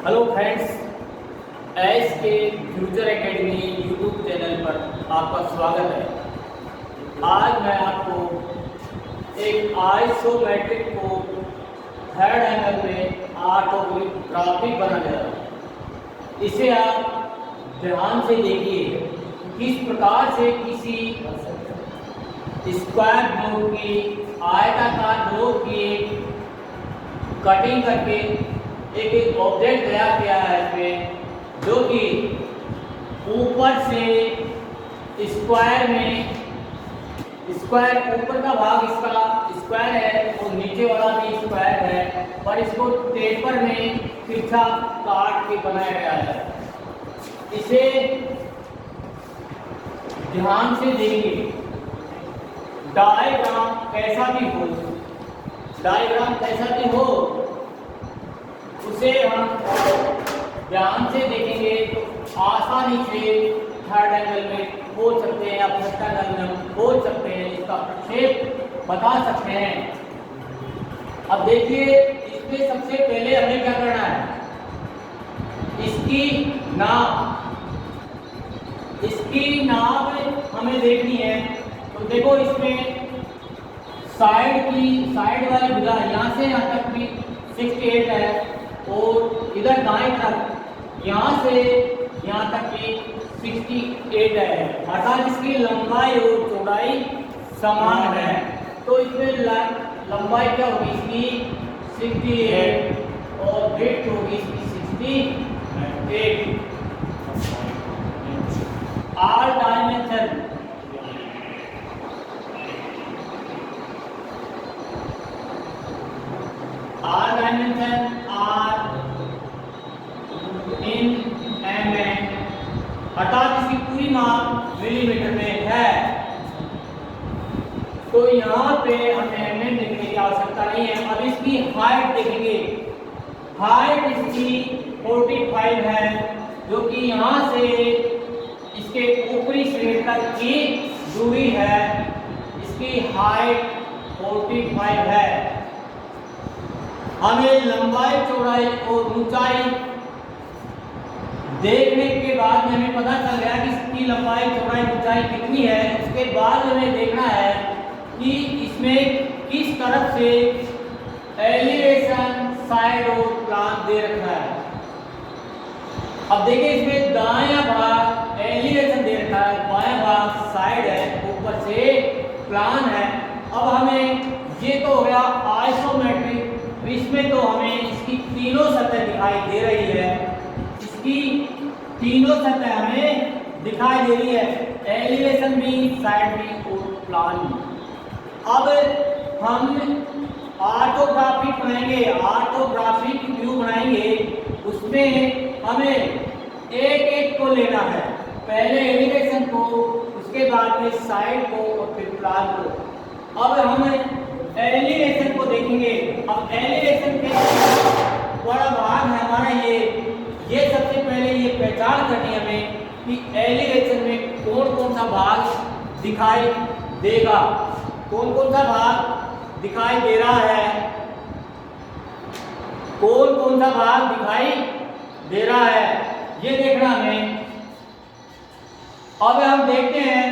Hello friends, S के future academy YouTube channel पर आपका स्वागत है। आज मैं आपको एक आइसोमेट्रिक को थर्ड एंगल में ऑर्थोग्राफिक बनाने जा रहा हूँ। इसे आप ध्यान से देखिए, किस प्रकार से किसी स्क्वायर ब्लॉक की, आयताकार ब्लॉक की कटिंग करके एक ऑब्जेक्ट तैयार किया है इसमें, जो कि ऊपर से स्क्वायर ऊपर का भाग इसका स्क्वायर है और नीचे वाला भी स्क्वायर है, पर इसको टेपर में तिरछा काट के बनाया गया है। इसे ध्यान से देखिए, डायग्राम कैसा भी हो उसे हम ध्यान से देखेंगे तो आसानी से थर्ड एंगल में खोज सकते हैं या फर्स्ट एंगल में हम खोज सकते हैं, इसका प्रक्षेप बता सकते हैं। अब देखिए, इसमें सबसे पहले हमें क्या करना है, इसकी नाप हमें देखनी है। तो देखो, इसमें साइड वाली भुजा यहाँ से यहाँ तक भी 68 है और इधर दाएं तरफ यहाँ से यहाँ तक की 68 है, अर्थात इसकी लंबाई और चौड़ाई समान है। तो इसमें लंबाई क्या होगी इसकी 68 और विड्थ होगी इसकी 68। आर डायमेंशन इन mm, अर्थात इसकी पूरी माप मिलीमीटर में है। तो यहाँ पे हमें mm लिखने की आवश्यकता नहीं है। अब इसकी हाइट देखेंगे, हाइट इसकी 45 है, जो कि यहाँ से इसके ऊपरी सिरे तक की दूरी है। इसकी हाइट 45 है। हमें लंबाई, चौड़ाई और ऊंचाई देखने के बाद में हमें पता चल गया कि इसकी लंबाई, चौड़ाई, ऊंचाई कितनी है। उसके बाद हमें देखना है कि इसमें किस तरफ से एलिवेशन, साइड और प्लान दे रखा है। अब देखिए, इसमें दायां भाग एलिवेशन दे रखा है, बायां भाग साइड है, ऊपर से प्लान है। अब हमें ये तो हो गया आइसोमेट्रिक। इसमें तो हमें इसकी तीनों सतह दिखाई दे रही है, इसकी तीनों सतह हमें दिखाई दे रही है, एलिवेशन भी, साइड भी और प्लान भी। अब हम ऑर्थोग्राफिक बनाएंगे, ऑर्थोग्राफिक व्यू बनाएंगे। उसमें हमें एक एक को लेना है, पहले एलिवेशन को, उसके बाद में साइड को और फिर प्लान को। अब हम एलिवेशन को देखेंगे। अब एलिवेशन के बड़ा भाग है हमारा ये सबसे पहले ये पहचान करनी है हमें कि एलिवेशन में कौन कौन सा भाग दिखाई देगा, कौन कौन सा भाग दिखाई दे रहा है, कौन कौन सा भाग दिखाई दे रहा है, ये देखना हमें। अब हम देखते हैं,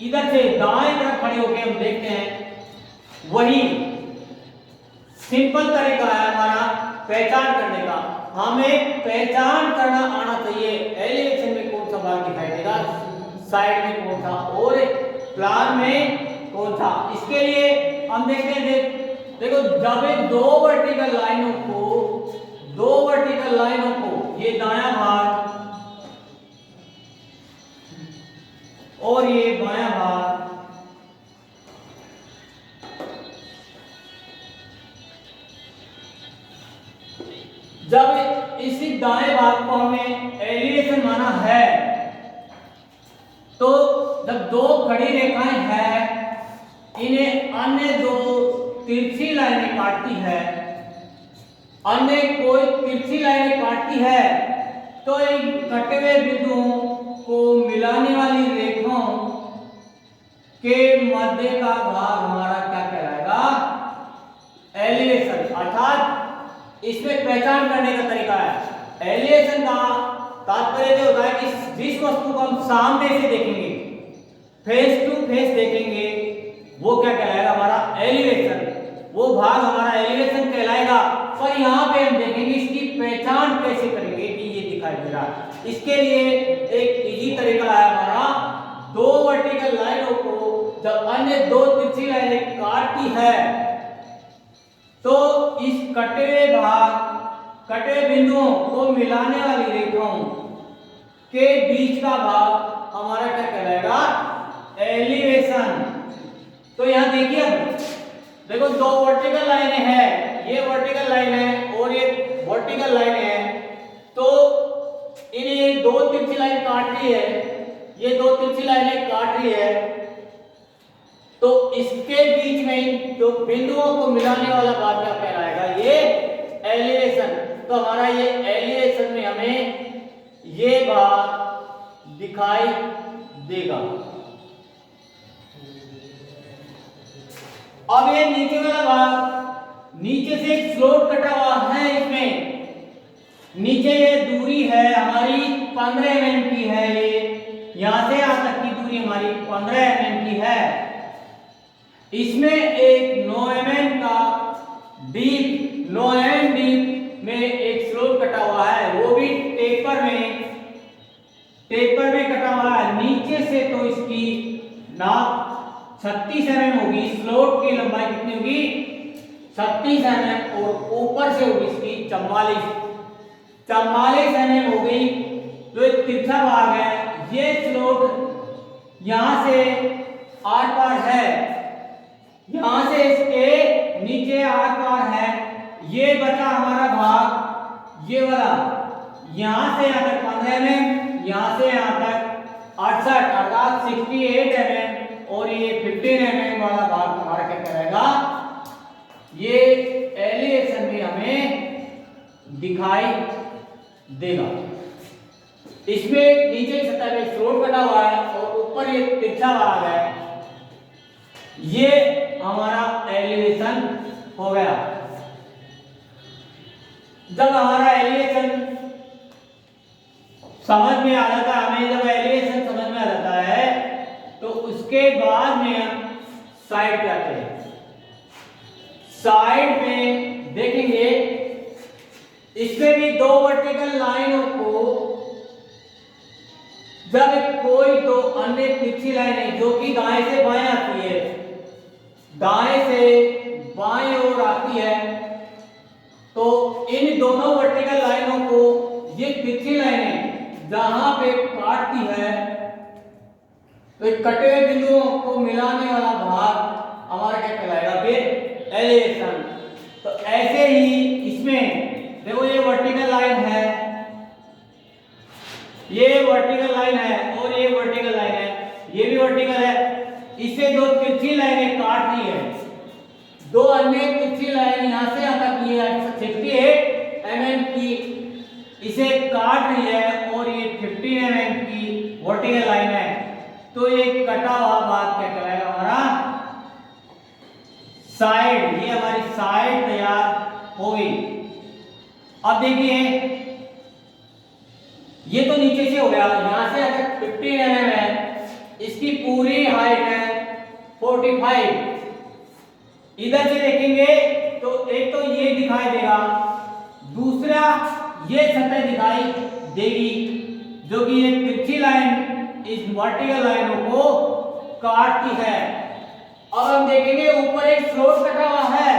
इधर से दाएं तरफ खड़े होकर हम देखते हैं, वही सिंपल तरीका है हमारा पहचान करने का। हमें पहचान करना आना चाहिए, एलिवेशन में कौन सा भाग दिखाई देगा, साइड में कौन सा और प्लान में कौन सा। इसके लिए हम देखते हैं, देखो, जब दो वर्टिकल लाइनों को ये दायां भाग और ये बायां भाग जब इसी दाएं भाग को हमने एलिवेशन माना है, तो जब दो खड़ी रेखाएं हैं, इन्हें अन्य दो तिरछी लाइनें काटती है, अन्य कोई तिरछी लाइनें काटती है, तो इन कटे हुए बिंदुओं को मिलाने वाली रेखाओं के मध्य का भाग हमारा क्या कहलाएगा, एलिवेशन। अर्थात इसमें पहचान करने का तरीका है। एलिवेशन का तात्पर्य जो होता है कि जिस वस्तु को हम सामने से देखेंगे, फेस टू फेस देखेंगे, वो क्या कहलाएगा, हमारा एलिवेशन। वो भाग हमारा एलिवेशन कहलाएगा। पर यहाँ पे हम देखेंगे इसकी पहचान कैसे करेंगे कि ये दिखाई दे रहा है। इसके लिए एक इजी तरीका है हमारा, दो वर्टिकल लाइनों को जब अन्य दो तिरछी लाइनें काटती है तो इस कटे हुए बिंदुओं को मिलाने वाली रेखाओं के बीच का भाग हमारा क्या कहलाएगा, एलिवेशन। तो यहां देखिए, अब देखो दो वर्टिकल लाइनें हैं, ये वर्टिकल लाइन है और ये वर्टिकल लाइन है। तो इन्हें दो तिरछी लाइन काट रही है, ये दो तिरछी लाइनें काट रही है, तो इसके बीच में जो बिंदुओं को मिलाने वाला भाग क्या कहलाएगा, ये एलिवेशन। तो हमारा ये एलिवेशन में हमें ये भाग दिखाई देगा। अब ये नीचे वाला भाग, नीचे से एक स्लोट कटा हुआ है, इसमें नीचे ये दूरी है हमारी 15 mm की है, ये यहां से यहां तक की दूरी हमारी 15 mm की है। इसमें एक 9 mm का डीप 9 mm डीप में एक स्लोट कटा हुआ है, वो भी टेपर में कटा हुआ है नीचे से। तो इसकी नाप 36 mm होगी, स्लोट की लंबाई कितनी होगी, 36 mm, और ऊपर से होगी इसकी 44 mm हो गई। जो एक तिरछा भाग है, ये स्लोट यहां से आर पार है, यहां से इसके नीचे आर पार है, ये बचा हमारा भाग ये वाला, यहां से यहां तक 15 mm, यहां से यहां तक 68 अर्थात 68 mm, और ये 15 mm वाला भाग हमारा क्या करेगा, ये एलिवेशन में हमें दिखाई देगा। इसमें नीचे की सतह में स्लोट कटा हुआ है और ऊपर ये तिरछा भाग है, ये हमारा एलिवेशन हो गया। जब हमारा एलिवेशन समझ में आ जाता है, हमें जब एलिवेशन समझ में आ जाता है तो उसके बाद में हम साइड पे आते हैं। साइड में देखेंगे, इसमें भी दो वर्टिकल लाइनों को जब कोई दो अन्य तिरछी लाइनें जो कि दाएं से बाएं आती है, दाएं से बाएं ओर आती है, तो इन दोनों वर्टिकल लाइनों को ये तिरछी लाइनें जहां पे काटती है, तो एक कटे हुए बिंदुओं को मिलाने वाला भाग हमारा क्या कहलाएगा, फिर एलिवेशन। तो ऐसे ही इसमें देखो, ये वर्टिकल लाइन है, ये वर्टिकल लाइन है और ये वर्टिकल लाइन है, ये भी वर्टिकल है। इसे दो तिरछी लाइनें काट रही है, दो अन्य तिरछी लाइन यहां से यहां तक ये 68 mm की इसे काट रही है और ये 15 mm की वर्टिकल लाइन है। तो ये कटा हुआ भाग क्या कहलाएगा, हमारा साइड। ये हमारी साइड तैयार हो गई। अब देखिए, ये तो नीचे से हो गया, यहां से अगर 15 mm है, इसकी पूरी हाइट है 45। इधर से देखेंगे तो एक तो ये दिखाई देगा, दूसरा ये सतह दिखाई देगी जो कि ये तिरछी लाइन इस वर्टिकल लाइनों को काटती है। अब हम देखेंगे ऊपर एक स्लोट कटा हुआ है,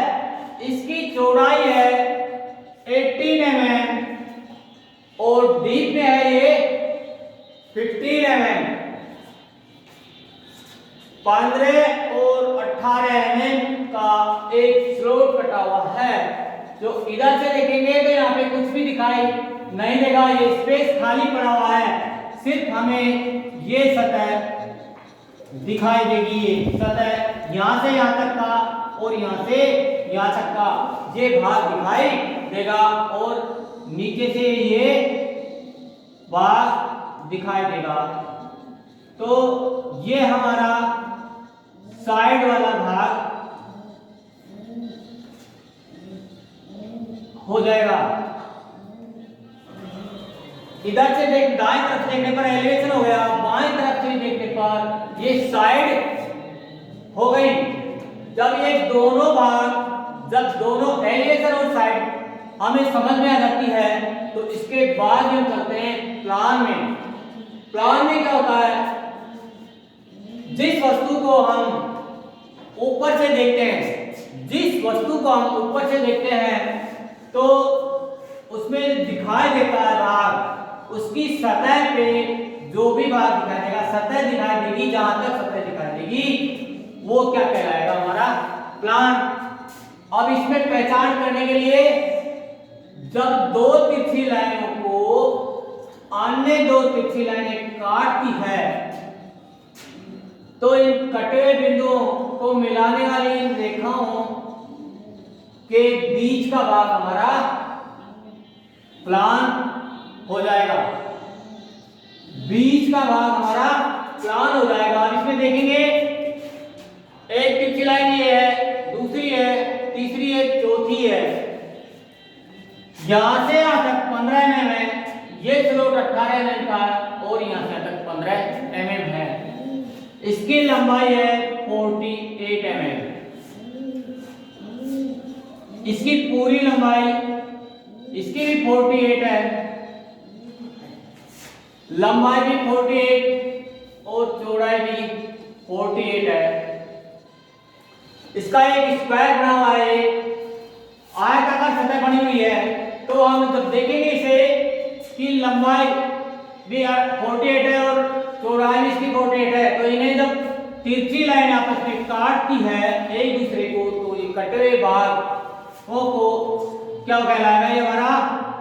इसकी चौड़ाई है 18 mm और डीप में है ये 15 mm। 15 और 18 mm का एक स्लोट कटा हुआ है। जो इधर से देखेंगे तो यहाँ पे कुछ भी दिखाई नहीं देगा, ये स्पेस खाली पड़ा हुआ है, सिर्फ हमें ये सतह दिखाई देगी। ये सतह यहाँ से यहाँ तक का और यहाँ से यहाँ तक का ये भाग दिखाई देगा और नीचे से ये भाग दिखाई देगा। तो ये हमारा साइड वाला भाग हो जाएगा। इधर से देख, दाएं तरफ देखने पर एलिवेशन हो गया, बाएं तरफ से देखने पर ये साइड हो गई। जब ये दोनों भाग, जब दोनों एलिवेशन और साइड हमें समझ में आ जाती है तो इसके बाद हम चलते हैं प्लान में। प्लान में क्या होता है, जिस वस्तु को हम ऊपर से देखते हैं, जिस वस्तु को हम ऊपर से देखते हैं तो उसमें दिखाई देता है भाग, उसकी सतह पे जो भी भाग दिखाई देगा, सतह दिखाई देगी, जहां तक सतह दिखाई देगी वो क्या कहलाएगा, हमारा प्लान। अब इसमें पहचान करने के लिए, जब दो तिरछी लाइनों को अन्य दो तिरछी लाइनें काटती है तो इन कटे हुए बिंदुओं को मिलाने वाली इन रेखाओं के बीच का भाग हमारा प्लान हो जाएगा। बीच का भाग हमारा प्लान हो जाएगा। अब इसमें देखेंगे, एक तिरछी लाइन ये है, दूसरी है, तीसरी है, चौथी है। यहां से यहां तक 15 mm है, ये स्लोट 18 mm का और यहां से तक 15 mm है। इसकी लंबाई है 48 mm। इसकी पूरी लंबाई, इसकी भी 48 है, लंबाई भी 48 और चौड़ाई भी 48 है। इसका एक स्क्वायर बना हुआ है, आयताकार सतह बनी हुई है। तो हम जब देखेंगे इसे कि लंबाई भी 48 है और चौड़ाई भी इसकी 48 है, तो इन्हें जब तिरछी लाइन आपस में काटती है एक दूसरे को, तो ये कटे हुए भागों को क्या कहलाएगा, ये हमारा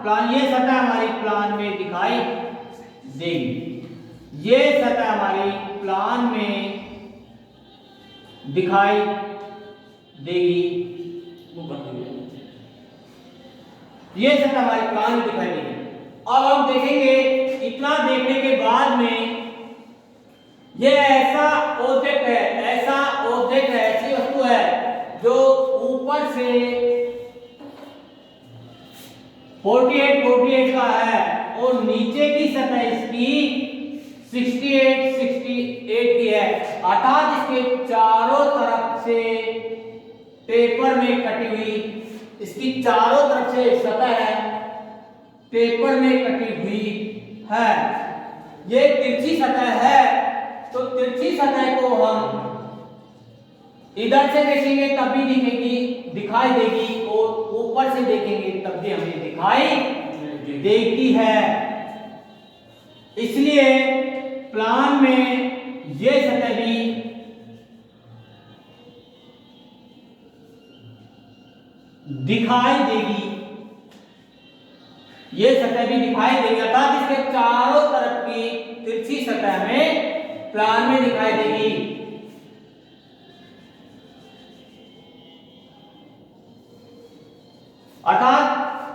प्लान। ये सतह हमारी प्लान में दिखाई देगी, ये सतह हमारी प्लान में दिखाई देगी, ये सतह हमारे प्लान में दिखाई देगी। अब हम देखेंगे, इतना देखने के बाद में ये ऐसा ऑब्जेक्ट है, ऐसा ऑब्जेक्ट है, ऐसी वस्तु है जो ऊपर से 48 का है और नीचे की सतह इसकी 68 की है, अर्थात इसके चारों तरफ से टेपर में कटी हुई, इसकी चारों तरफ से सतह है टेपर में कटी हुई है। ये तिरछी सतह है, तो तिरछी सतह को हम इधर से देखेंगे तब भी दिखाई देगी और ऊपर से देखेंगे तब भी हमें दिखाई देती है। इसलिए प्लान में ये सतह भी दिखाई देगी, ये सतह भी दिखाई देगी, अर्थात इसके चारों तरफ की तिरछी सतह में प्लान में दिखाई देगी। अर्थात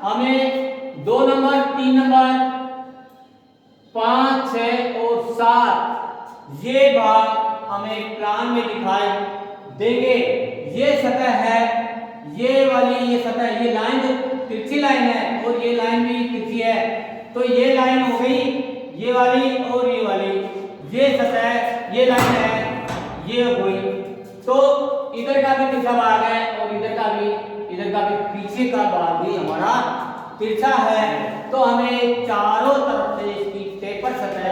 हमें 2 नंबर, 3 नंबर, 5, 6 और 7 ये भाग हमें प्लान में दिखाई देंगे। ये सतह है, ये वाली ये सतह, ये लाइन जो तिरछी लाइन है और ये लाइन भी तिरछी है, तो ये लाइन हो गई ये वाली और ये वाली, ये सतह, ये लाइन है, ये हो गई। तो इधर का भी तिरछा भाग है और इधर का भी पीछे का भाग भी हमारा तिरछा है, तो हमें चारों तरफ से इसकी टेपर सतह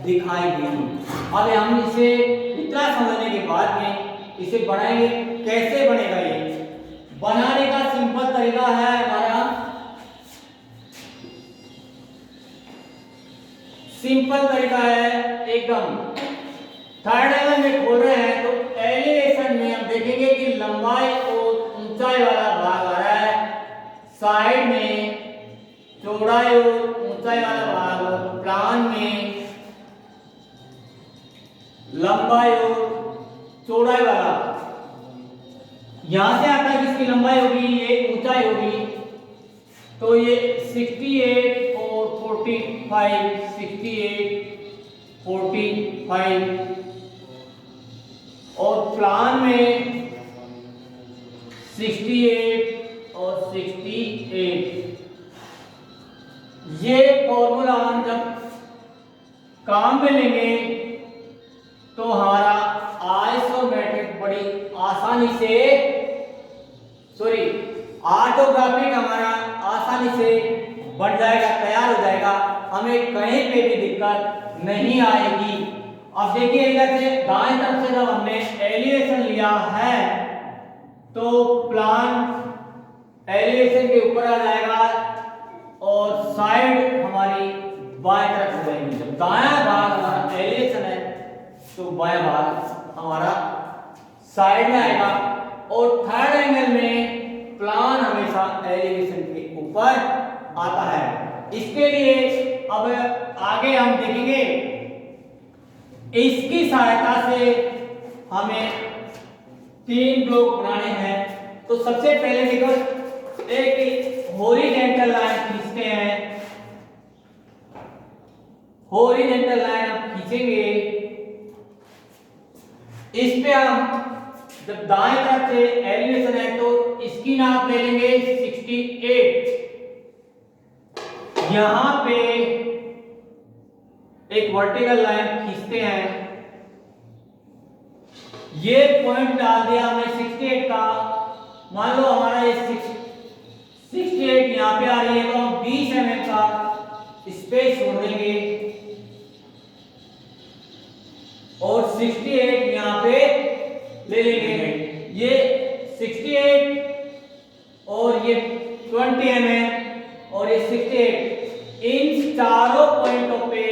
दिखाई देगी। अब हम इसे इतना समझने के बाद में इसे बनाएंगे। कैसे बनेगा ये? बनाने का सिंपल तरीका है हमारा, सिंपल तरीका है एकदम। थर्ड एलिमेंट में खोल रहे हैं तो एलिवेशन में हम देखेंगे कि लंबाई और ऊंचाई वाला भाग आ रहा है, साइड में चौड़ाई और ऊंचाई वाला भाग, और प्लान में लंबाई और चौड़ाई वाला। यहां से आता है किसकी लंबाई होगी, ये ऊंचाई होगी, तो ये 68 और 45, 68, 45 और प्लान में 68 और 68। ये फॉर्मूला हम जब काम में लेंगे तो हमारा आइसोमेट्रिक बड़ी आसानी से ऑर्थोग्राफिक हमारा आसानी से बन जाएगा, तैयार हो जाएगा, हमें कहीं पे भी दिक्कत नहीं आएगी। अब देखिए इधर से दाएं तरफ से जब हमने एलिवेशन लिया है तो प्लान एलिवेशन के ऊपर आ जाएगा और साइड हमारी बाएं तरफ हो जाएगी। जब दायां भाग हमारा एलिवेशन है तो बायां भाग हमारा साइड में आएगा और थर्ड एंगल में प्लान हमेशा एलिवेशन के ऊपर आता है। इसके लिए अब आगे हम देखेंगे, इसकी सहायता से हमें 3 ब्लॉक बनाने हैं। तो सबसे पहले देखो एक हॉरिजॉन्टल लाइन खींचते हैं। हॉरिजॉन्टल लाइन हम खींचेंगे, इस पे हम जब दाएं तरफ से एलिवेशन है तो इसकी नाप ले लेंगे 68। यहां पे एक वर्टिकल लाइन खींचते हैं, ये पॉइंट डाल दिया हमने 68 का। मान लो हमारा ये 68 यहां पे आ रही है तो हम 20 mm का स्पेस छोड़ देंगे और 68 यहां पे ले लेंगे। ये 68 और ये 20 mm और ये 68, इन चारों पॉइंटों पे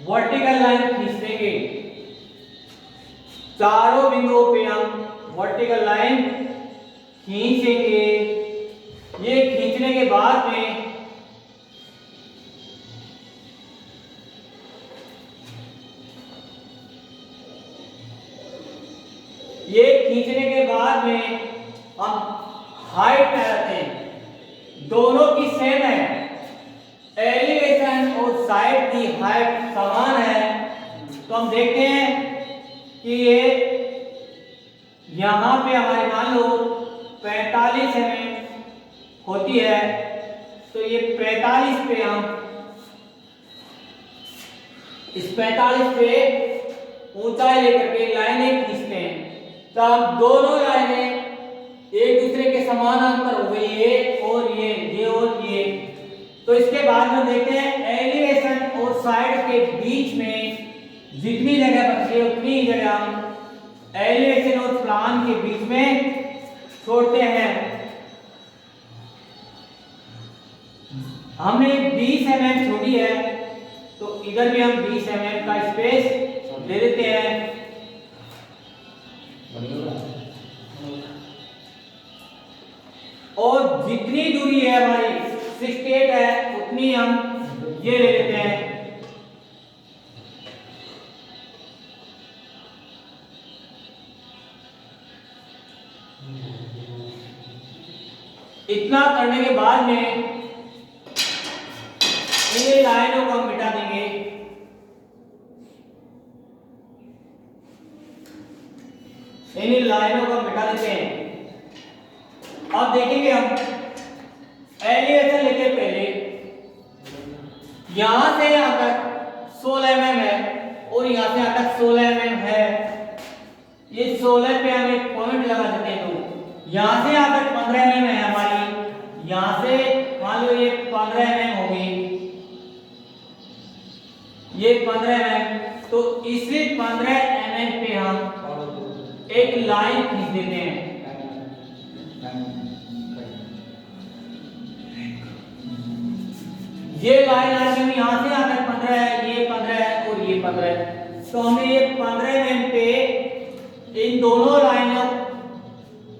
वर्टिकल लाइन खींच देंगे। चारों बिंदुओं पे हम वर्टिकल लाइन खींचेंगे। ये खींचने के बाद में हम हाइट में रहते हैं, दोनों की सेम है, एलिवेशन और साइड की हाइट समान है। तो हम देखते हैं कि ये यहां पे हमारे मान लो 45 mm होती है तो ये 45 पे हम इस 45 पे ऊंचाई लेकर के लाइनें खींचते हैं। तो हम दोनों लाइनें एक दूसरे के समानांतर हो गई, ये और ये और ये। तो इसके बाद में देखते हैं एलिवेशन और साइड के बीच में जितनी जगह बची है उतनी जगह हम एलिवेशन और प्लान के बीच में छोड़ते हैं। हमने 20 mm छोड़ी है तो इधर भी हम 20 mm का स्पेस दे देते हैं। और जितनी दूरी है हमारी 68 है उतनी हम ये ले लेते हैं। इतना करने के बाद में इन लाइनों को हम मिटा देंगे। इन लाइनों को हम मिटा देते हैं। अब देखेंगे हम एलिवेशन लेते पहले यहां से यहां तक 16 mm है और यहां से यहां तक 16 mm है। ये 16 पे हम एक पॉइंट लगा देते हैं। तो यहां से यहां तक 15 mm है हमारी, यहां से मान लो ये 15 mm होगी, ये 15 mm। तो इसी 15 mm पे हम एक लाइन खींच देते हैं। ये लाइन आगे यहां से यहां तक 15 है, ये 15 है और ये 15 है। तो हमने ये 15 mm पे इन दोनों लाइनों,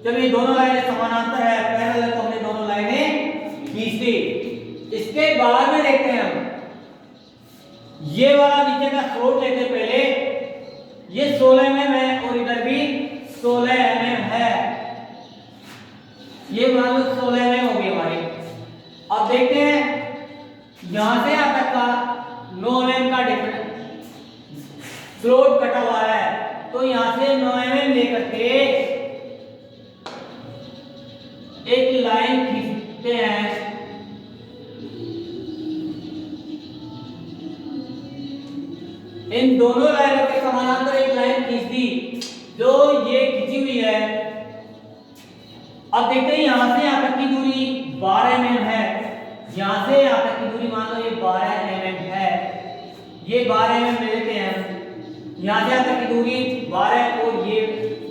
जब ये दोनों लाइनें समानांतर है पैरेलल है तो हमने दोनों लाइनें खींच दी। इसके बाद में देखते हैं हम ये वाला नीचे का स्लोट लेते पहले, ये 16 mm है और इधर भी 16 mm है, ये मान लो 16 mm हो गई हमारी। अब देखते हैं यहां से यहां तक का 9 mm का डिफरेंस स्लोट कटा हुआ है, तो यहां से 9 mm लेकर के एक लाइन इन दोनों लाइनों के समानांतर एक लाइन खींच दी जो ये खींची हुई है। अब देखते हैं यहां से यहां तक की दूरी 12 mm है। यहां से यहां तक की दूरी मान लो ये 12 mm है, ये 12 mm ले लेते हैं हम। यहां से यहां तक की दूरी 12 और ये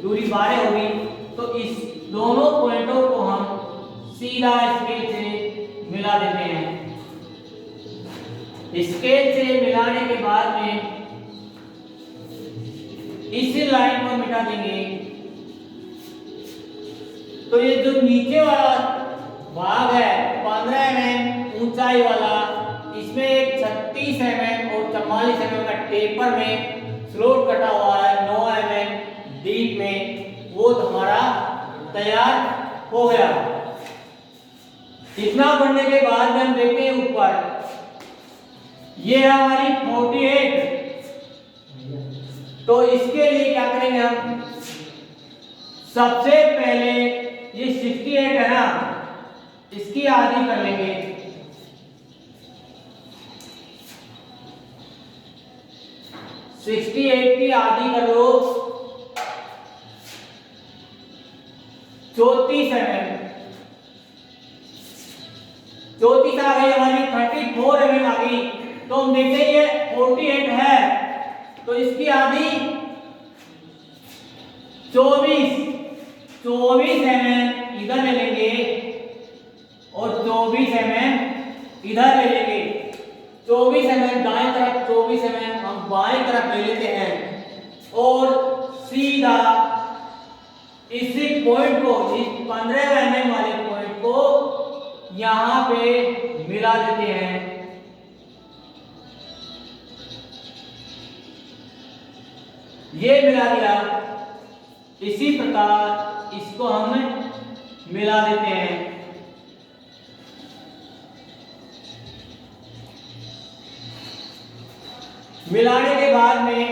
दूरी 12 होगी। तो इस दोनों पॉइंटों को हम सीधा स्केल से मिला देते हैं। स्केल से मिलाने के बाद में इस लाइन को मिटा देंगे। तो ये जो नीचे वाला भाग है 15 mm ऊंचाई वाला, इसमें एक 36 mm और 44 mm का टेपर में स्लोट कटा हुआ है 9 mm डीप में, वो हमारा तैयार हो गया। इतना बनने के बाद में हम देखते हैं ऊपर, ये है हमारी 48। तो इसके लिए क्या करेंगे हम, सबसे पहले ये 68 है ना, इसकी आधी कर लेंगे। सिक्सटी एट की आधी कर लो 34 mm। 34 आ गई हमारी, 34 mm आ गई। तो हम देखते हैं ये 48 है, तो इसकी आधी 24 mm इधर ले लेंगे और 24 mm इधर ले लेंगे। 24 mm दाएं तरफ, 24 mm हम बाएं तरफ ले लेते हैं और सीधा इसी पॉइंट को, इस 15 mm वाले पॉइंट को यहां पे मिला देते हैं। ये मिला दिया। इसी प्रकार इसको हम मिला देते हैं। मिलाने के बाद में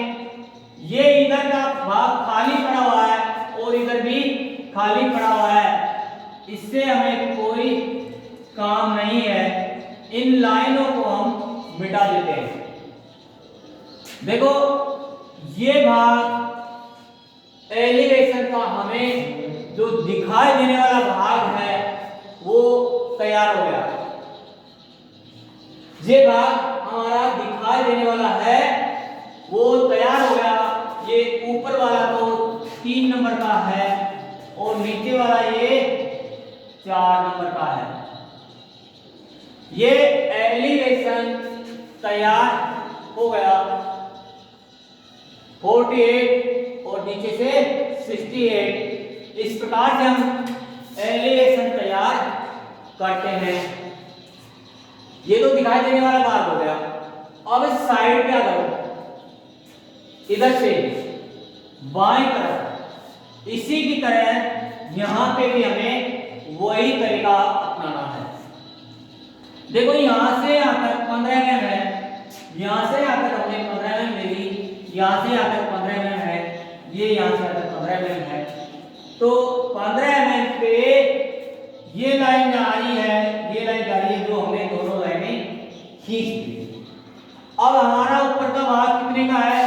ये इधर का भाग खाली पड़ा हुआ है और इधर भी खाली पड़ा हुआ है, इससे हमें कोई काम नहीं है। इन लाइनों को हम मिटा देते हैं। देखो ये भाग एलिवेशन का हमें जो दिखाई देने वाला भाग है वो तैयार हो गया। ये भाग हमारा दिखाई देने वाला है वो तैयार हो गया। ये ऊपर वाला तो 3 नंबर का है और नीचे वाला ये 4 नंबर का है। ये एलिवेशन तैयार हो गया। 48 और नीचे से 68। इस प्रकार से हम एलिवेशन तैयार करते हैं। ये तो दिखाई देने वाला भाग हो गया। अब साइड क्या करो, इधर से बाएं तरफ इसी की तरह यहां पे भी हमें वही तरीका अपनाना है। देखो यहां से यहां तक 15 mm है, यहां से यहां तक हमने 15 mm ले ली, यहां से यहां तक 15 mm है, ये यहां से यहां तक 15 mm है। तो 15 mm पे ये लाइन जा रही है, ये लाइन जा रही है, जो हमने दोनों लाइनें खींच दी। अब हमारा ऊपर का भाग कितने का है,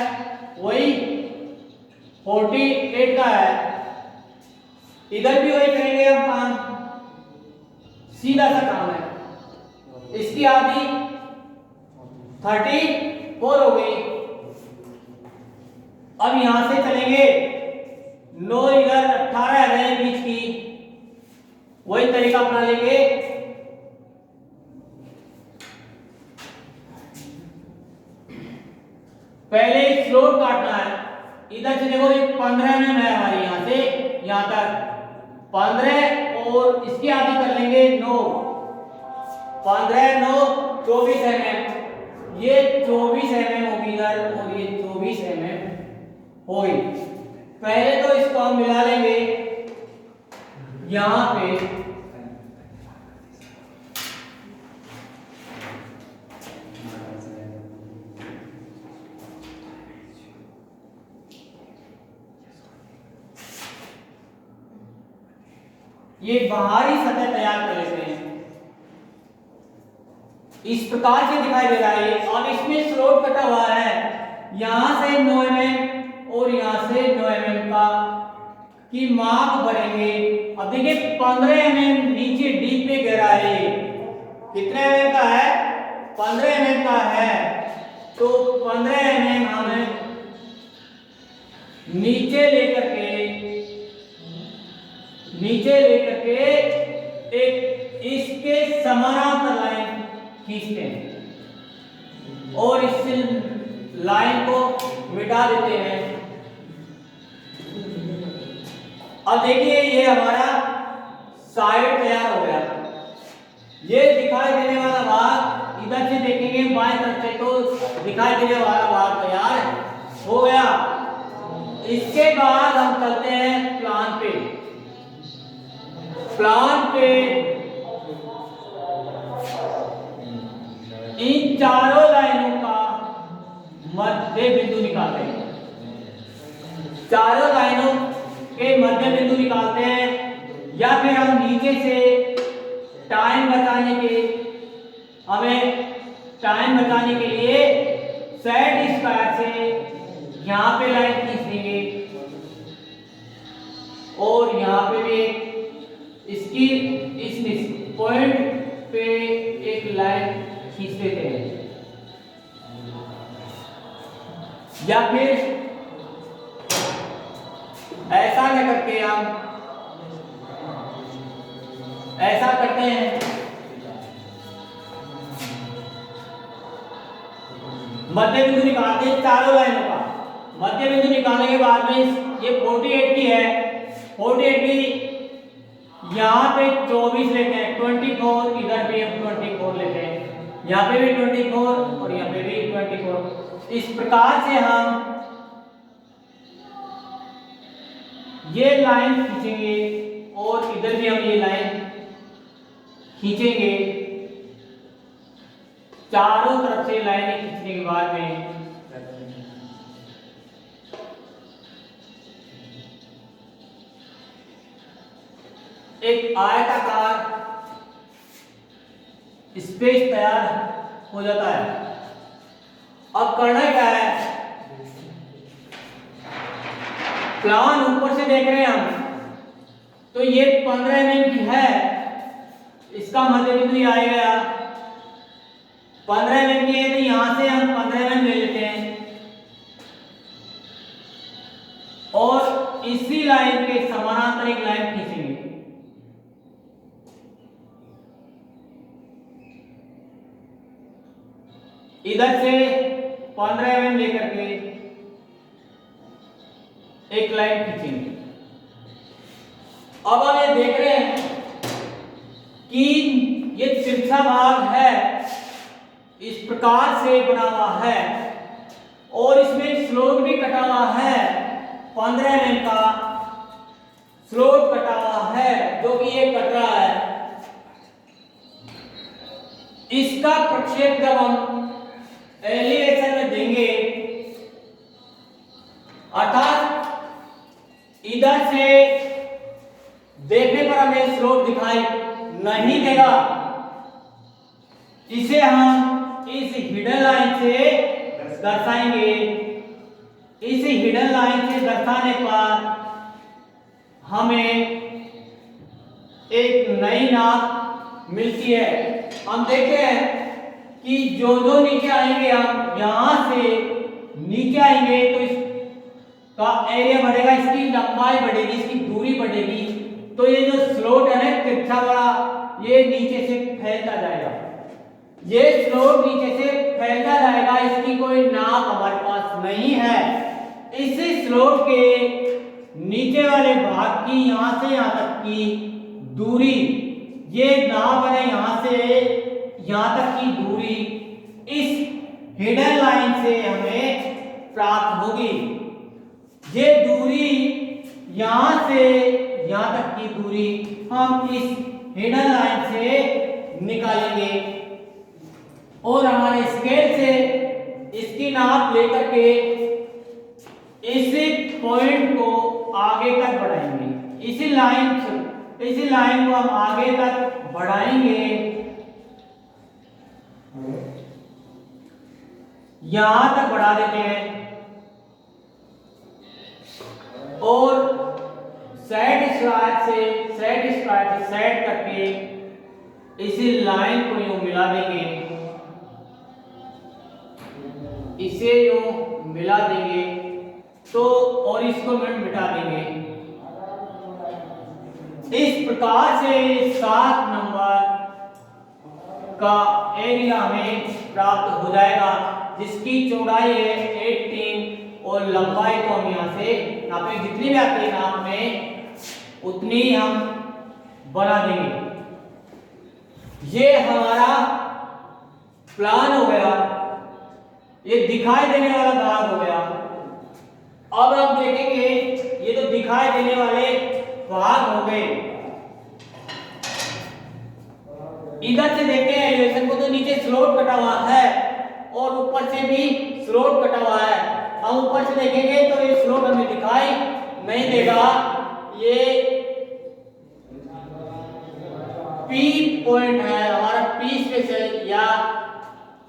वही 48 का है। इधर भी वही करेंगे हम काम, सीधा सा काम है। इसकी आधी 34 हो गई। अब यहां से चलेंगे 9 इधर 18 रहे बीच की, वही तरीका अपना लेंगे। पहले स्लोट काटना है। इधर से देखो ये 15 mm है हमारी, यहां से यहां तक 15 और इसकी आधी कर लेंगे 9। 15 9 24 mm, ये 24 mm होगी इधर और ये 24 mm होगी। पहले तो इसको हम मिला लेंगे यहां पे। ये बाहरी सतह तैयार कर लेते हैं। इस प्रकार से दिखाई दे रहा है। अब इसमें स्लोट कटा हुआ है यहाँ से 9 mm और यहाँ से 9 mm का की माप भरेंगे। अब देखिए 15 mm नीचे डीप में गहराई कितने mm का है, 15 mm का है, तो 15 mm हमें नीचे लेकर के एक इसके समानांतर लाइन खींचते हैं और इस लाइन को मिटा देते हैं। अब देखिए ये हमारा साइड तैयार हो गया। ये दिखाई देने वाला भाग इधर से देखेंगे बाएं तरफ से तो दिखाई देने वाला भाग तैयार हो गया। इसके बाद हम चलते हैं प्लान पे। इन चारों लाइनों का मध्य बिंदु निकालते हैं। चारों लाइनों के मध्य बिंदु निकालते हैं या फिर हम नीचे से टाइम बचाने के लिए सेट स्क्वायर से यहाँ पे लाइन खींच देंगे और यहाँ पे भी इसकी इस पॉइंट पे एक लाइन खींच देते हैं या फिर ऐसा न करके हम ऐसा करते हैं। मध्य बिंदु निकालते हैं चारों लाइनों का। मध्य बिंदु निकालने के बाद में ये 48 की है, 48 की यहाँ पे 24 लेते हैं, 24 इधर भी हम 24 लेते हैं, यहाँ पे भी 24 और यहाँ पे भी 24। इस प्रकार से हम ये लाइन खींचेंगे और इधर भी हम ये लाइन खींचेंगे। चारों तरफ से लाइन खींचने के बाद में एक आयताकार स्पेस तैयार हो जाता है। अब करना क्या है, प्लान ऊपर से देख रहे हैं हम, तो ये 15 mm की है, इसका मध्य बिंदु आ गया 15 mm की है, तो यहां से हम 15 mm ले लेते हैं और इसी लाइन के समानांतर एक लाइन खींचेंगे। इधर से 15 mm लेकर के एक लाइन खींचेंगे। अब हम ये देख रहे हैं कि ये तिरछा भाग है, इस प्रकार से बना हुआ है और इसमें स्लोप भी कटा हुआ है, 15 mm का स्लोप कटा हुआ है जो कि ये कट रहा है। इसका प्रक्षेप जब हम एलिवेशन में देंगे, अर्थात इधर से देखने पर हमें स्लोप दिखाई नहीं देगा, इसे हम इस हिडन लाइन से दर्शाएंगे। इस हिडन लाइन से दर्शाने पर हमें एक नई नाप मिलती है। हम देखते हैं कि जो नीचे आएंगे, हम यहां से नीचे आएंगे तो इसका एरिया बढ़ेगा, इसकी लंबाई बढ़ेगी, इसकी दूरी बढ़ेगी, तो ये जो स्लोट है ना तिरछा वाला, ये नीचे से फैलता जाएगा। ये स्लोट नीचे से फैलता जाएगा, इसकी कोई नाप हमारे पास नहीं है। इसी स्लोट के नीचे वाले भाग की यहां से यहां तक की दूरी, ये नाप है यहां से यहां तक की दूरी इस हिडन लाइन से हमें प्राप्त होगी। ये दूरी यहां से यहां तक की दूरी हम इस हिडन लाइन से निकालेंगे और हमारे स्केल से इसकी नाप लेकर के इसी पॉइंट को आगे तक बढ़ाएंगे। इसी लाइन को हम आगे तक बढ़ाएंगे, यहां तक बढ़ा देते हैं। और सेट स्क्वायर से सेट करके इसी लाइन को यूं मिला देंगे, इसे यूं मिला देंगे तो और इसको मिटा देंगे। इस प्रकार से 7 नंबर का एरिया हमें प्राप्त हो जाएगा, जिसकी चौड़ाई है 18 और लंबाई को हम यहाँ से नापे, जितनी भी आती है नाप में उतनी हम बना देंगे। ये हमारा प्लान हो गया, ये दिखाई देने वाला भाग हो गया। अब हम देखेंगे ये तो दिखाई देने वाले भाग हो गए। इधर से देखते हैं एलिवेशन को, तो नीचे स्लोप कटा हुआ है और ऊपर से भी स्लोप कटा हुआ है। हम ऊपर से देखेंगे तो ये स्लोप हमें दिखाई नहीं देगा। ये P पॉइंट है हमारा, P स्पेशल या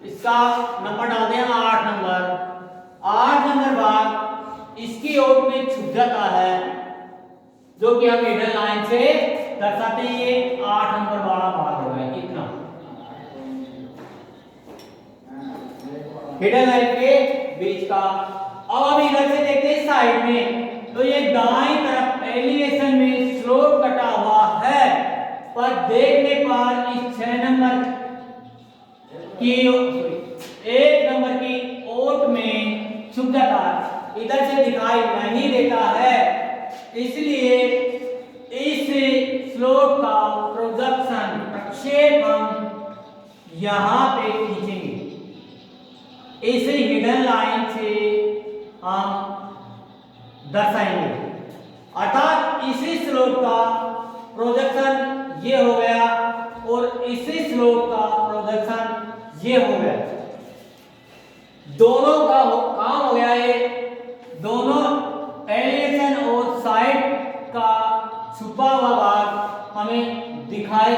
इसका नंबर डाल दें 8 नंबर। 8 नंबर भाग इसकी ओर में छुप जाता है, जो कि हम हिडन लाइन से दर्शाते हैं। ये 8 नंबर वाला भाग हो गया, इतना हिडन लाइन के बीच का। अब हम इधर से देखते हैं साइड में, तो ये दाईं तरफ एलिवेशन में स्लोप कटा हुआ है, पर देखने पर इस 6 नंबर की 1 नंबर की ओट में छुप जाता है, इधर से दिखाई नहीं देता है। इसलिए इस स्लोप का प्रोजेक्शन प्रक्षेप हम यहां पे खींचेंगे, इस हिडन लाइन से हम दर्शाएंगे। अर्थात इसी स्लोप का प्रोजेक्शन ये हो गया और इसी स्लोप का प्रोजेक्शन ये हो गया। दोनों का काम हो गया। ये दोनों एलिवेशन और साइड का छुपा हुआ भाग हमें दिखाई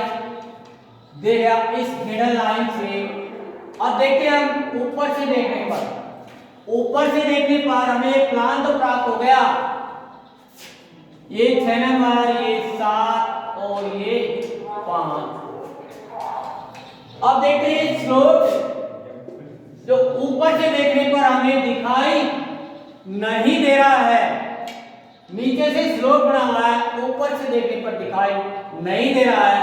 दे गया इस हिडन लाइन से। अब देखते हैं हम ऊपर से देखने पर हमें प्लान तो प्राप्त हो गया। ये 6 नंबर, ये 7 और ये 5। अब देखते हैं स्लोप जो ऊपर से देखने पर हमें दिखाई नहीं दे रहा है। नीचे से स्लोप बना हुआ है, ऊपर से देखने पर दिखाई नहीं दे रहा है।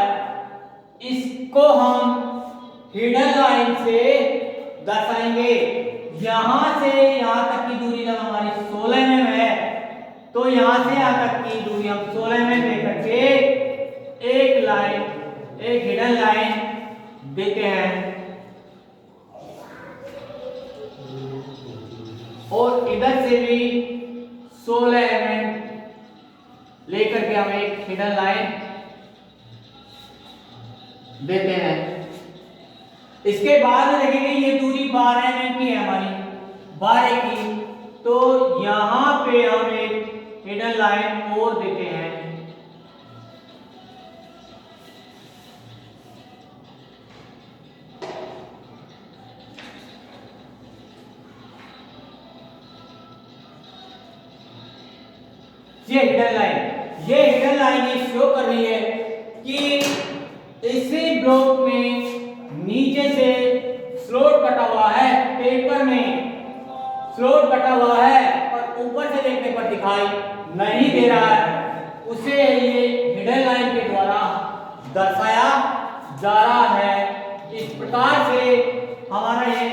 इसको हम हिडन लाइन से दर्शाएंगे। यहां से यहां तक की दूरी जब हमारी 16 mm है, तो यहां से यहां तक की दूरी हम 16 mm लेकर के एक हिडन लाइन देते हैं और इधर से भी 16 mm लेकर के हम एक हिडन लाइन देते हैं। इसके बाद में देखेंगे ये दूरी 12 mm की है हमारी, 12 की, तो यहां पे हम एक हिडन लाइन और देते हैं। ये हिडन लाइन ये शो कर रही है कि इसी ब्लॉक में नीचे से स्लोप कटा हुआ है, पेपर में स्लोप कटा हुआ है, पर ऊपर से देखने पर दिखाई नहीं दे रहा है। उसे ये हिडन लाइन के द्वारा दर्शाया जा रहा है। इस प्रकार से हमारा ये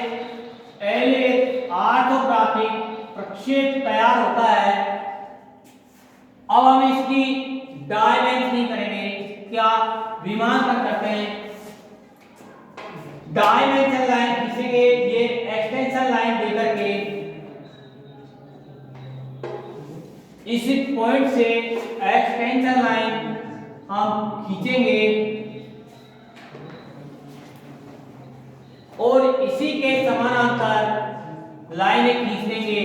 ऑर्थोग्राफिक प्रक्षेप तैयार होता है। अब हम इसकी डायमेंशनिंग करेंगे। क्या विमान पर करते हैं, डायमेंशन लाइन खींचेंगे, ये एक्सटेंशन लाइन देकर के इसी पॉइंट से एक्सटेंशन लाइन हम खींचेंगे और इसी के समानांतर लाइनें खींच देंगे।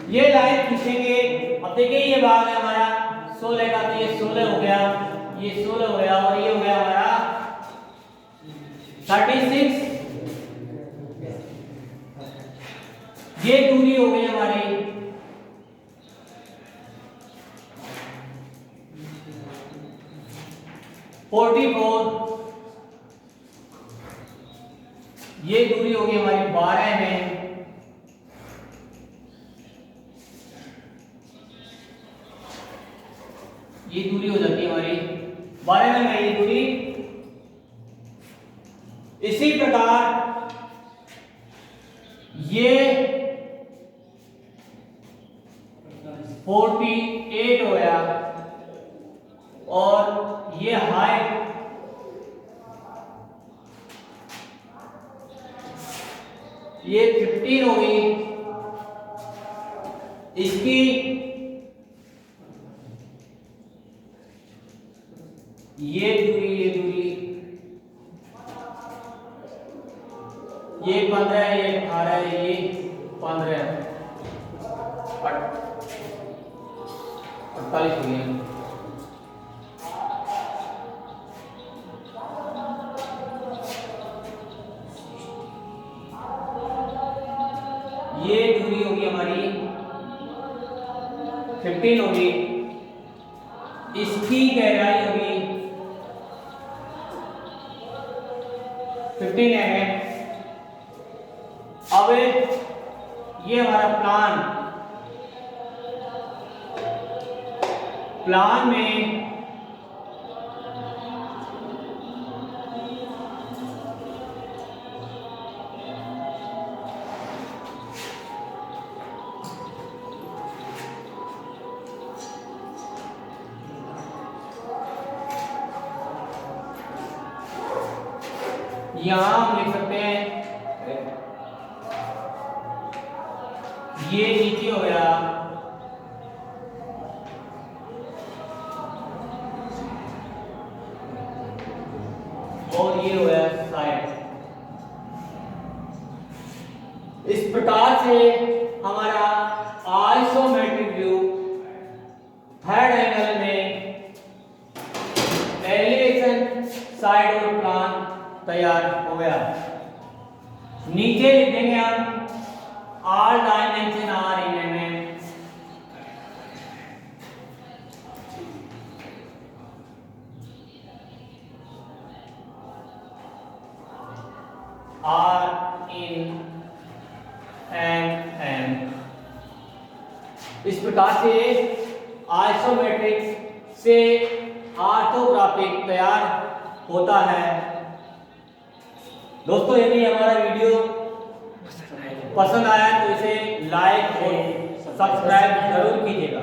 ये लाइन खींचेंगे। अब देखिए ये भाग है हमारा 16 का, तो ये 16 हो गया, ये 16 हो गया और ये हो गया हमारा 36 44, ये दूरी होगी हमारी 12 में, ये दूरी हो जाती है हमारी 12 में ये दूरी। इसी प्रकार ये 48 हो गया और ये हाइट ये 15 होगी। इसकी ये दूरी ये 15 है, ये 18 है, ये 15 है, 48 हो गया। ये दूरी होगी हमारी 15 होगी। इसकी गहराई होगी 15 है। अब ये हमारा प्लान में यहां हम लिख सकते हैं ये नीचे हो गया और ये हो गया साइड। इस प्रकार से हमारा आइसोमेट्रिक व्यू थर्ड एंगल में एलिवेशन, साइड और प्लान तैयार हो गया। नीचे लिख देंगे हम all dimension are in mm, are in mm। इस प्रकार से आइसोमेट्रिक से ऑर्थोग्राफिक तैयार होता है। दोस्तों यदि हमारा वीडियो पसंद आया तो इसे लाइक और सब्सक्राइब जरूर कीजिएगा।